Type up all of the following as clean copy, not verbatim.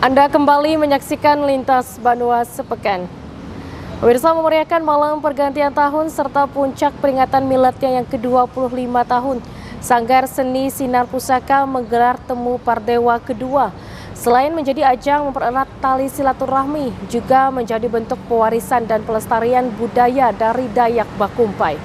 Anda kembali menyaksikan Lintas Banua Sepekan. Pemirsa, memeriahkan malam pergantian tahun serta puncak peringatan miladnya yang ke-25 tahun, Sanggar Seni Sinar Pusaka menggelar Temu Pardewa kedua. Selain menjadi ajang mempererat tali silaturahmi, juga menjadi bentuk pewarisan dan pelestarian budaya dari Dayak Bakumpai.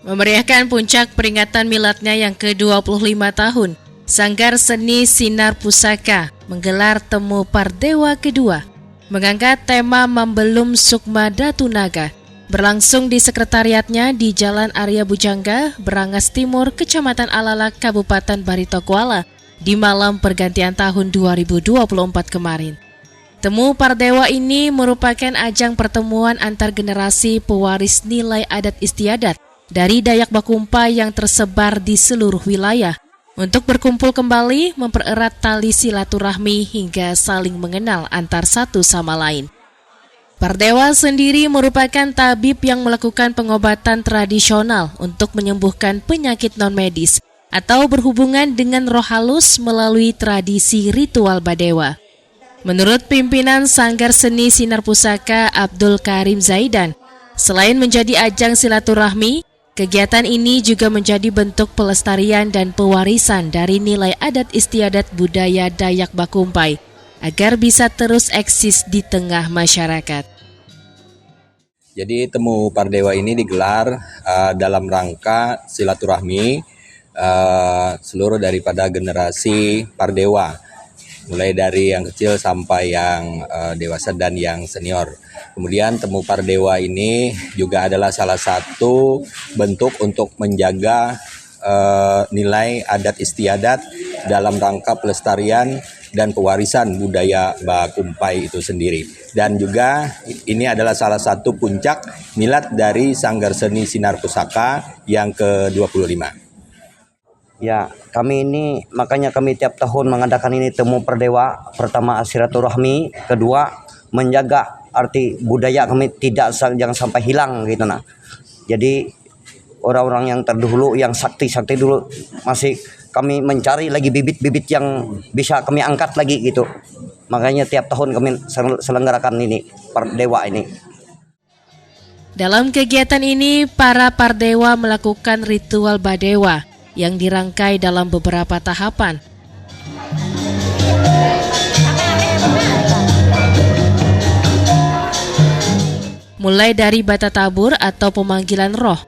Memeriahkan puncak peringatan miladnya yang ke-25 tahun, Sanggar Seni Sinar Pusaka menggelar Temu Pardewa kedua, mengangkat tema Mambelum Sukma Datunaga, berlangsung di sekretariatnya di Jalan Arya Bujangga, Brangas Timur, Kecamatan Alalak, Kabupaten Barito Kuala, di malam pergantian tahun 2024 kemarin. Temu Pardewa ini merupakan ajang pertemuan antar generasi pewaris nilai adat istiadat dari Dayak Bakumpai yang tersebar di seluruh wilayah, untuk berkumpul kembali, mempererat tali silaturahmi hingga saling mengenal antar satu sama lain. Pardewa sendiri merupakan tabib yang melakukan pengobatan tradisional untuk menyembuhkan penyakit non-medis atau berhubungan dengan roh halus melalui tradisi ritual Badewa. Menurut pimpinan Sanggar Seni Sinar Pusaka Abdul Karim Zaidan, selain menjadi ajang silaturahmi, kegiatan ini juga menjadi bentuk pelestarian dan pewarisan dari nilai adat istiadat budaya Dayak Bakumpai agar bisa terus eksis di tengah masyarakat. Jadi Temu Pardewa ini digelar dalam rangka silaturahmi seluruh daripada generasi Pardewa, mulai dari yang kecil sampai yang dewasa dan yang senior. Kemudian Temu Pardewa ini juga adalah salah satu bentuk untuk menjaga nilai adat istiadat dalam rangka pelestarian dan pewarisan budaya Bakumpai itu sendiri. Dan juga ini adalah salah satu puncak milad dari Sanggar Seni Sinar Pusaka yang ke-25. Ya, kami ini makanya kami tiap tahun mengadakan ini Temu Pardewa. Pertama silaturahmi, kedua menjaga arti budaya kami jangan sampai hilang gitu nah. Jadi orang-orang yang terdahulu, yang sakti-sakti dulu masih kami mencari lagi bibit-bibit yang bisa kami angkat lagi gitu. Makanya tiap tahun kami selenggarakan ini Pardewa ini. Dalam kegiatan ini, para Pardewa melakukan ritual Badewa yang dirangkai dalam beberapa tahapan. Mulai dari bata tabur atau pemanggilan roh,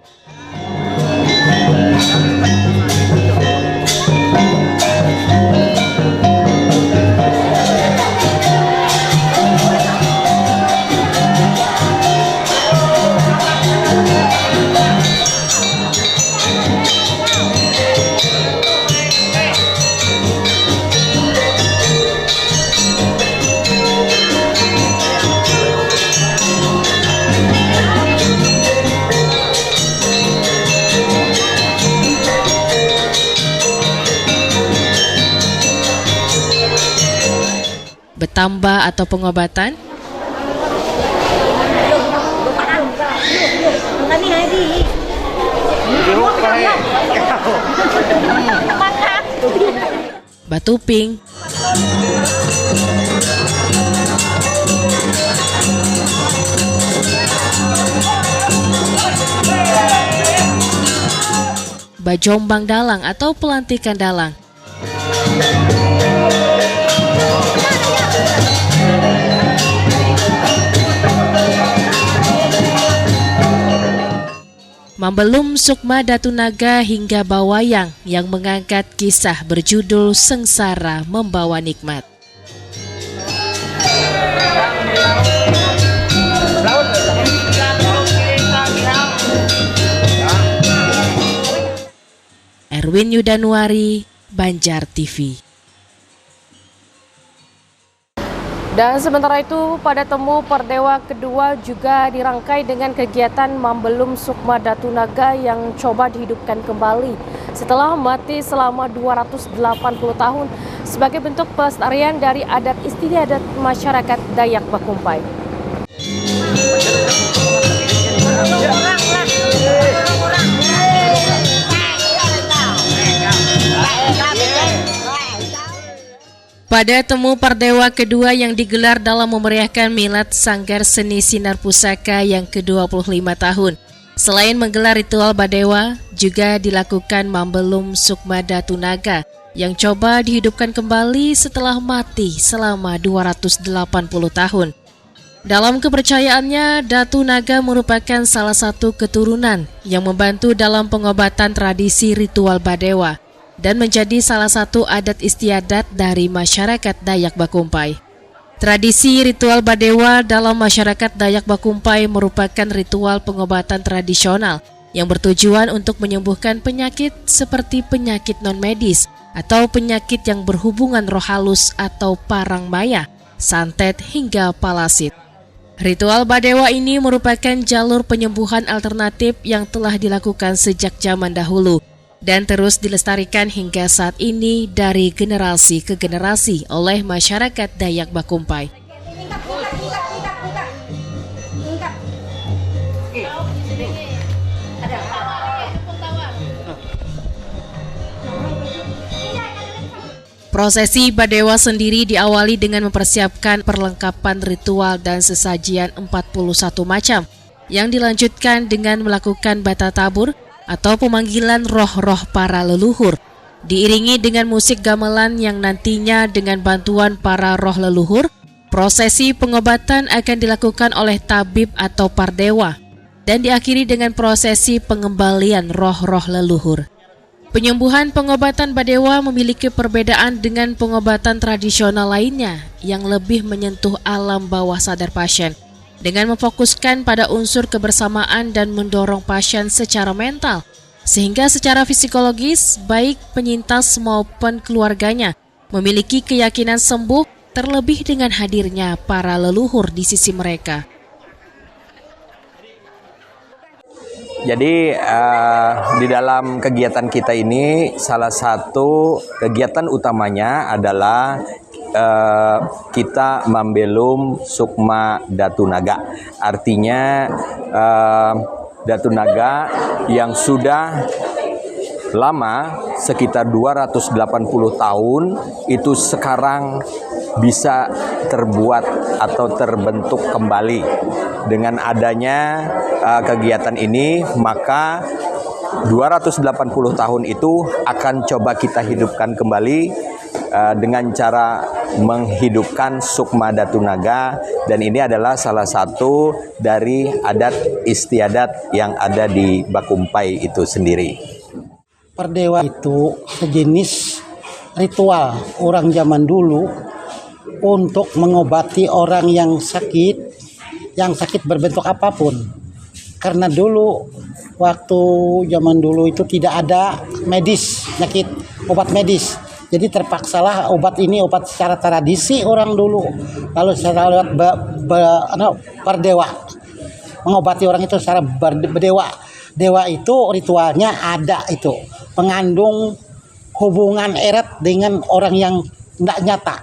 betamba atau pengobatan, batuping, bajombang dalang atau pelantikan dalang, Mambelum Sukma Datunaga hingga Bawayang yang mengangkat kisah berjudul Sengsara Membawa Nikmat. Erwin Yudanuari, Banjar TV. Dan sementara itu, pada Temu Pardewa kedua juga dirangkai dengan kegiatan Mambelum Sukma Datunaga yang coba dihidupkan kembali setelah mati selama 280 tahun sebagai bentuk pelestarian dari adat istiadat masyarakat Dayak Bakumpai. Pada temu Pardewa kedua yang digelar dalam memeriahkan milad Sanggar Seni Sinar Pusaka yang ke-25 tahun, selain menggelar ritual Badewa, juga dilakukan Mambelum Sukma Datu Naga yang coba dihidupkan kembali setelah mati selama 280 tahun. Dalam kepercayaannya, Datu Naga merupakan salah satu keturunan yang membantu dalam pengobatan tradisi ritual Badewa dan menjadi salah satu adat istiadat dari masyarakat Dayak Bakumpai. Tradisi ritual Badewa dalam masyarakat Dayak Bakumpai merupakan ritual pengobatan tradisional yang bertujuan untuk menyembuhkan penyakit seperti penyakit non-medis atau penyakit yang berhubungan roh halus atau parang maya, santet hingga palasit. Ritual Badewa ini merupakan jalur penyembuhan alternatif yang telah dilakukan sejak zaman dahulu dan terus dilestarikan hingga saat ini dari generasi ke generasi oleh masyarakat Dayak Bakumpai. Prosesi Badewa sendiri diawali dengan mempersiapkan perlengkapan ritual dan sesajian 41 macam, yang dilanjutkan dengan melakukan bata tabur atau pemanggilan roh-roh para leluhur, diiringi dengan musik gamelan yang nantinya dengan bantuan para roh leluhur, prosesi pengobatan akan dilakukan oleh tabib atau pardewa, dan diakhiri dengan prosesi pengembalian roh-roh leluhur. Penyembuhan pengobatan Badewa memiliki perbedaan dengan pengobatan tradisional lainnya yang lebih menyentuh alam bawah sadar pasien, dengan memfokuskan pada unsur kebersamaan dan mendorong pasien secara mental, sehingga secara psikologis baik penyintas maupun keluarganya memiliki keyakinan sembuh, terlebih dengan hadirnya para leluhur di sisi mereka. Jadi di dalam kegiatan kita ini salah satu kegiatan utamanya adalah kita Mambelum Sukma Datu Naga. Artinya Datu Naga yang sudah lama sekitar 280 tahun itu sekarang bisa terbuat atau terbentuk kembali. Dengan adanya kegiatan ini, maka 280 tahun itu akan coba kita hidupkan kembali dengan cara menghidupkan Sukma Datu Naga, dan ini adalah salah satu dari adat istiadat yang ada di Bakumpai itu sendiri. Pardewa itu sejenis ritual orang zaman dulu untuk mengobati orang yang sakit berbentuk apapun. Karena dulu waktu zaman dulu itu tidak ada obat medis. Jadi terpaksalah obat secara tradisi orang dulu. Lalu secara lewat Pardewa mengobati orang itu secara berdewa. Dewa itu ritualnya ada itu, mengandung hubungan erat dengan orang yang tidak nyata,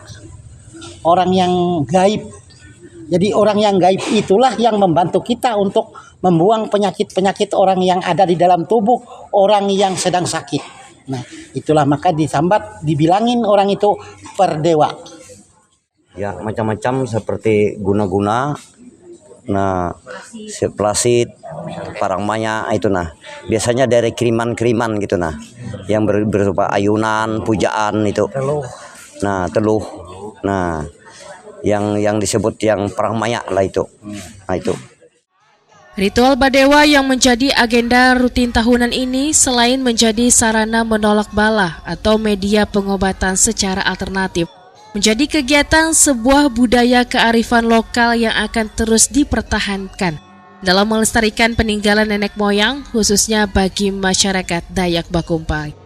orang yang gaib. Jadi orang yang gaib itulah yang membantu kita untuk membuang penyakit-penyakit orang yang ada di dalam tubuh orang yang sedang sakit. Nah, itulah maka dibilangin orang itu Pardewa. Ya, macam-macam seperti guna-guna, nah, pelasit, parang maya itu nah. Biasanya dari kiriman-kiriman gitu nah. Yang berupa ayunan, pujaan itu. Nah, teluh. Nah, yang disebut yang parang maya lah itu. Nah, itu. Ritual Badewa yang menjadi agenda rutin tahunan ini selain menjadi sarana menolak bala atau media pengobatan secara alternatif, menjadi kegiatan sebuah budaya kearifan lokal yang akan terus dipertahankan dalam melestarikan peninggalan nenek moyang, khususnya bagi masyarakat Dayak Bakumpai.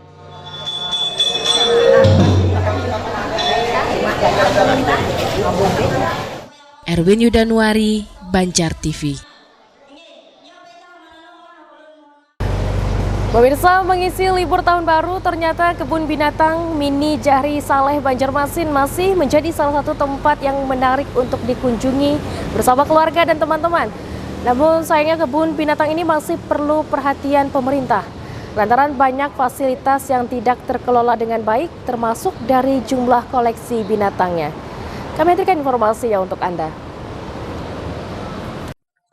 Erwin Yudanuari, Banjar TV. Pemirsa, mengisi libur tahun baru, ternyata kebun binatang Mini Jahri Saleh Banjarmasin masih menjadi salah satu tempat yang menarik untuk dikunjungi bersama keluarga dan teman-teman. Namun sayangnya kebun binatang ini masih perlu perhatian pemerintah. lantaran banyak fasilitas yang tidak terkelola dengan baik, termasuk dari jumlah koleksi binatangnya. Kami hadirkan informasinya untuk Anda.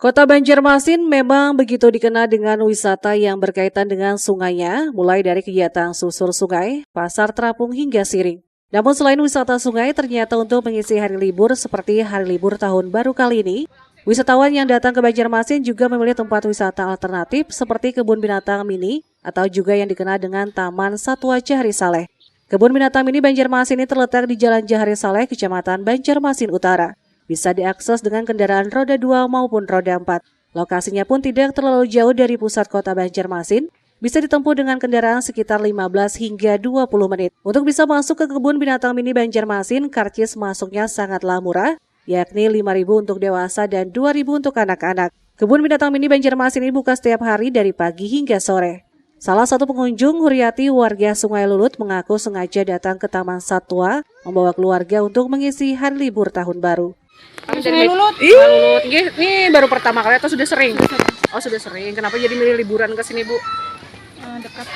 Kota Banjarmasin memang begitu dikenal dengan wisata yang berkaitan dengan sungainya, mulai dari kegiatan susur sungai, pasar terapung hingga siring. Namun selain wisata sungai, ternyata untuk mengisi hari libur seperti hari libur tahun baru kali ini, wisatawan yang datang ke Banjarmasin juga memilih tempat wisata alternatif seperti kebun binatang mini atau juga yang dikenal dengan Taman Satwa Jahari Saleh. Kebun binatang mini Banjarmasin ini terletak di Jalan Jahari Saleh, Kecamatan Banjarmasin Utara. Bisa diakses dengan kendaraan roda 2 maupun roda 4. Lokasinya pun tidak terlalu jauh dari pusat kota Banjarmasin, bisa ditempuh dengan kendaraan sekitar 15 hingga 20 menit. Untuk bisa masuk ke kebun binatang mini Banjarmasin, karcis masuknya sangatlah murah, yakni Rp5.000 untuk dewasa dan Rp2.000 untuk anak-anak. Kebun binatang mini Banjarmasin ini buka setiap hari dari pagi hingga sore. Salah satu pengunjung, Huriati, warga Sungai Lulut, mengaku sengaja datang ke Taman Satwa membawa keluarga untuk mengisi hari libur tahun baru. Sungai Lulut? Lulut. Ini baru pertama kali atau sudah sering? Oh, sudah sering. Kenapa jadi milih liburan ke sini, Bu? Dekat.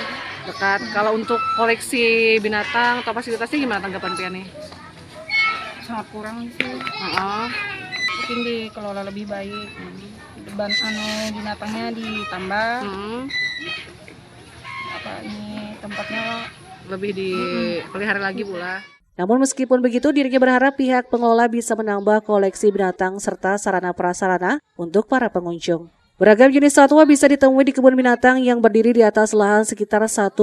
Dekat. Kalau untuk koleksi binatang atau fasilitasnya gimana tanggapan Pia nih? Sangat kurang sih. Mungkin dikelola lebih baik. Binatangnya ditambah. Ini tempatnya Lebih dipelihara lagi pula. Namun meskipun begitu, dirinya berharap pihak pengelola bisa menambah koleksi binatang serta sarana prasarana untuk para pengunjung. Beragam jenis satwa bisa ditemui di kebun binatang yang berdiri di atas lahan sekitar 1,5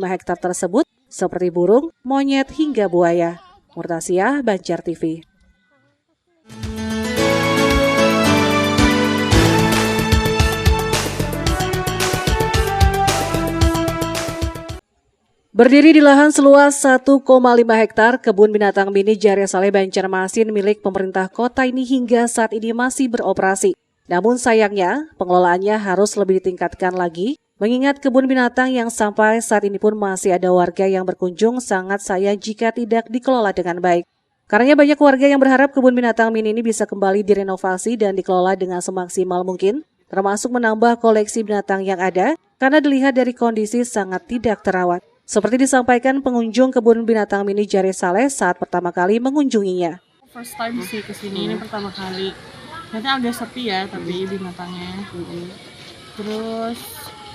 hektar tersebut, seperti burung, monyet, hingga buaya. Murtasia, Banjar TV. Berdiri di lahan seluas 1,5 hektar, kebun binatang mini Jahari Saleh Banjarmasin milik pemerintah kota ini hingga saat ini masih beroperasi. Namun sayangnya, pengelolaannya harus lebih ditingkatkan lagi, mengingat kebun binatang yang sampai saat ini pun masih ada warga yang berkunjung sangat sayang jika tidak dikelola dengan baik. Karena banyak warga yang berharap kebun binatang mini ini bisa kembali direnovasi dan dikelola dengan semaksimal mungkin, termasuk menambah koleksi binatang yang ada, karena dilihat dari kondisi sangat tidak terawat. Seperti disampaikan pengunjung kebun binatang mini Jahari Saleh saat pertama kali mengunjunginya. first time sih kesini, ini pertama kali. Nanti agak sepi ya, tapi binatangnya. Terus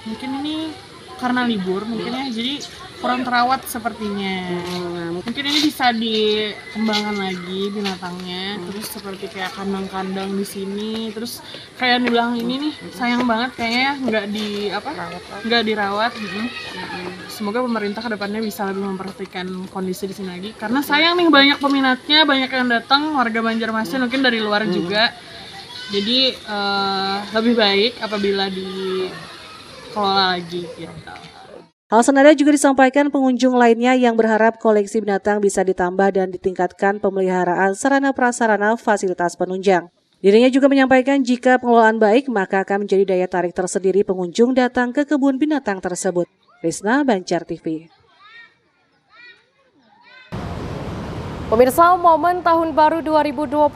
mungkin ini karena libur mungkin ya, jadi kurang terawat sepertinya. Mungkin ini bisa dikembangkan lagi binatangnya. Terus seperti kayak kandang-kandang di sini. Terus kayak dibilang ini nih sayang banget kayaknya nggak dirawat gitu. Semoga pemerintah kedepannya bisa lebih memperhatikan kondisi di sini lagi. Karena sayang nih banyak peminatnya, banyak yang datang warga Banjarmasin mungkin dari luar juga. Jadi lebih baik apabila dikelola lagi gitu. Hal senada juga disampaikan pengunjung lainnya yang berharap koleksi binatang bisa ditambah dan ditingkatkan pemeliharaan sarana prasarana fasilitas penunjang. Dirinya juga menyampaikan jika pengelolaan baik maka akan menjadi daya tarik tersendiri pengunjung datang ke kebun binatang tersebut. Risna, Banjar TV. Pemirsa, momen Tahun Baru 2024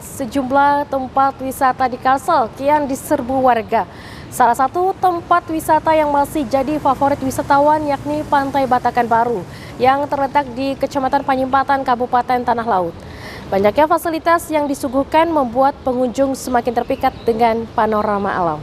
sejumlah tempat wisata di Kalsel kian diserbu warga. Salah satu tempat wisata yang masih jadi favorit wisatawan yakni Pantai Batakan Baru yang terletak di Kecamatan Panyimpatan, Kabupaten Tanah Laut. Banyaknya fasilitas yang disuguhkan membuat pengunjung semakin terpikat dengan panorama alam.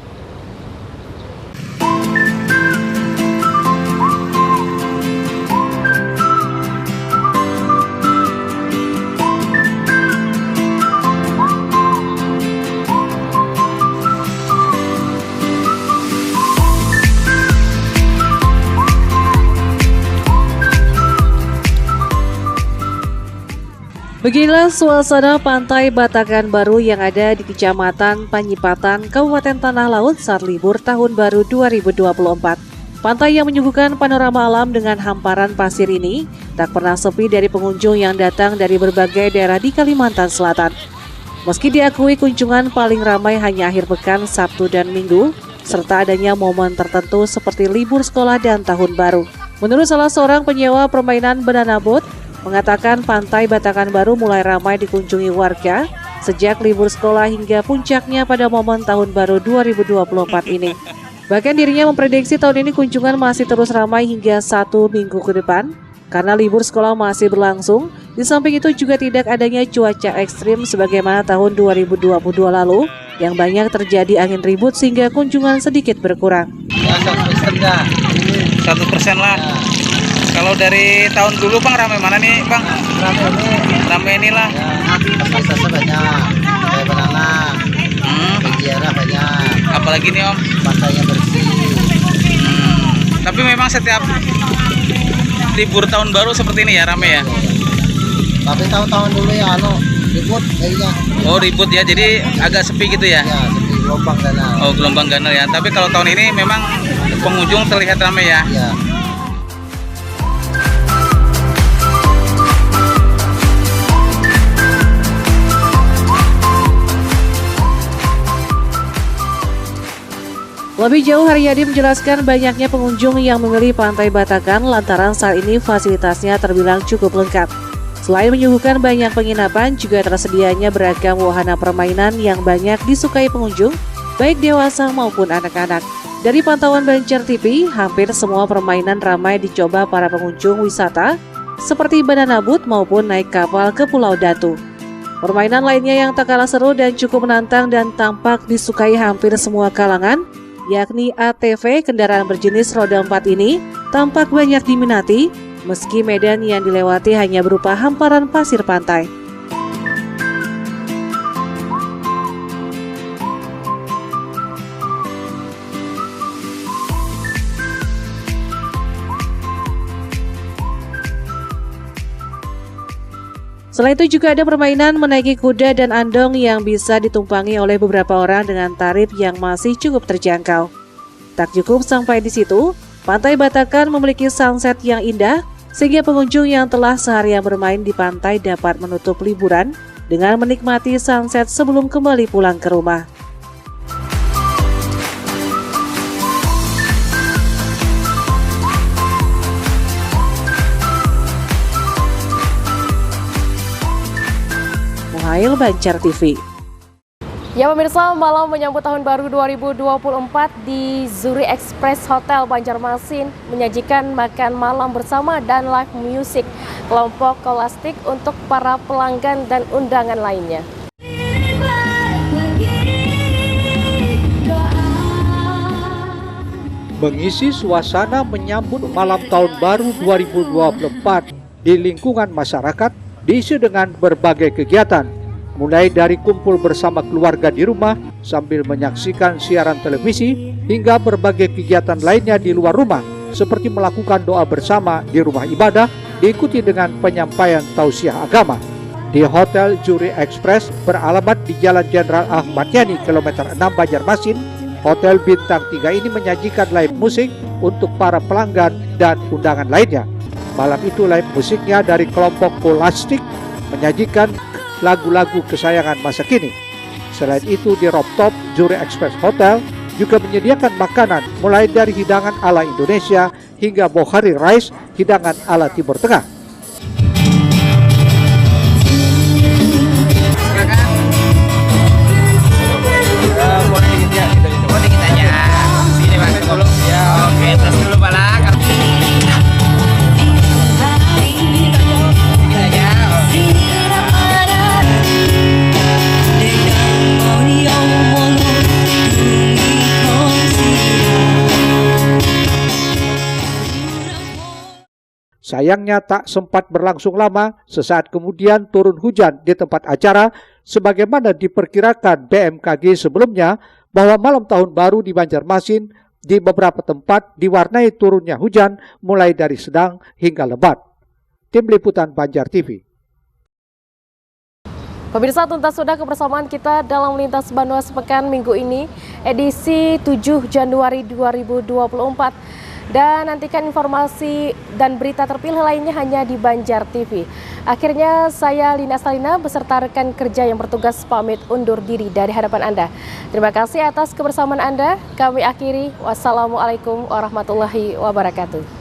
Beginilah suasana Pantai Batakan Baru yang ada di Kecamatan Panyimpatan, Kabupaten Tanah Laut saat libur Tahun Baru 2024. Pantai yang menyuguhkan panorama alam dengan hamparan pasir ini tak pernah sepi dari pengunjung yang datang dari berbagai daerah di Kalimantan Selatan. Meski diakui kunjungan paling ramai hanya akhir pekan, Sabtu dan Minggu, serta adanya momen tertentu seperti libur sekolah dan Tahun Baru. Menurut salah seorang penyewa permainan banana boat, mengatakan Pantai Batakan Baru mulai ramai dikunjungi warga sejak libur sekolah hingga puncaknya pada momen Tahun Baru 2024 ini. Bahkan dirinya memprediksi tahun ini kunjungan masih terus ramai hingga 1 minggu ke depan karena libur sekolah masih berlangsung. Di samping itu juga tidak adanya cuaca ekstrim sebagaimana tahun 2022 lalu yang banyak terjadi angin ribut sehingga kunjungan sedikit berkurang. Ya, 1% lah. Ya. Kalau dari tahun dulu Bang ramai mana nih Bang? Ramai inilah. Ya, fasilitasnya banyak. Kayak banana. Penjara banyak. Apalagi nih Om? Pantainya bersih. Tapi memang setiap libur tahun baru seperti ini ya ramai ya? Tapi tahun-tahun dulu ya ribut kayaknya. Oh ribut ya, jadi agak sepi gitu ya? Ya, sepi, gelombang ganal. Oh gelombang ganal ya, tapi kalau tahun ini memang pengunjung terlihat ramai ya? Ya. Lebih jauh, Haryadi menjelaskan banyaknya pengunjung yang memilih Pantai Batakan lantaran saat ini fasilitasnya terbilang cukup lengkap. Selain menyuguhkan banyak penginapan, juga tersedianya beragam wahana permainan yang banyak disukai pengunjung, baik dewasa maupun anak-anak. Dari pantauan Banjar TV, hampir semua permainan ramai dicoba para pengunjung wisata, seperti banana boat maupun naik kapal ke Pulau Datu. Permainan lainnya yang tak kalah seru dan cukup menantang dan tampak disukai hampir semua kalangan, yakni ATV kendaraan berjenis roda 4 ini tampak banyak diminati meski medan yang dilewati hanya berupa hamparan pasir pantai. Selain itu juga ada permainan menaiki kuda dan andong yang bisa ditumpangi oleh beberapa orang dengan tarif yang masih cukup terjangkau. Tak cukup sampai di situ, Pantai Batakan memiliki sunset yang indah sehingga pengunjung yang telah seharian bermain di pantai dapat menutup liburan dengan menikmati sunset sebelum kembali pulang ke rumah. Muhail, Banjar TV. Ya pemirsa, malam menyambut tahun baru 2024 di Zuri Express Hotel Banjarmasin menyajikan makan malam bersama dan live music kelompok Kolastik untuk para pelanggan dan undangan lainnya. Mengisi suasana menyambut malam tahun baru 2024 di lingkungan masyarakat diisi dengan berbagai kegiatan, mulai dari kumpul bersama keluarga di rumah sambil menyaksikan siaran televisi hingga berbagai kegiatan lainnya di luar rumah seperti melakukan doa bersama di rumah ibadah diikuti dengan penyampaian tausiah agama. Di Hotel Zuri Express beralamat di Jalan Jenderal Ahmad Yani kilometer 6 Banjarmasin, Hotel Bintang 3 ini menyajikan live musik untuk para pelanggan dan undangan lainnya. Malam itu live musiknya dari kelompok Kolastik menyajikan lagu-lagu kesayangan masa kini. Selain itu di rooftop Zuri Express Hotel juga menyediakan makanan mulai dari hidangan ala Indonesia hingga bohari rice, hidangan ala Timur Tengah. Sayangnya tak sempat berlangsung lama, sesaat kemudian turun hujan di tempat acara sebagaimana diperkirakan BMKG sebelumnya bahwa malam tahun baru di Banjarmasin di beberapa tempat diwarnai turunnya hujan mulai dari sedang hingga lebat. Tim Liputan Banjar TV. Pemirsa, tuntas sudah kebersamaan kita dalam Lintas Bandung sepekan minggu ini, edisi 7 Januari 2024. Dan nantikan informasi dan berita terpilih lainnya hanya di Banjar TV. Akhirnya saya Lina Salina beserta rekan kerja yang bertugas pamit undur diri dari hadapan Anda. Terima kasih atas kebersamaan Anda. Kami akhiri. Wassalamualaikum warahmatullahi wabarakatuh.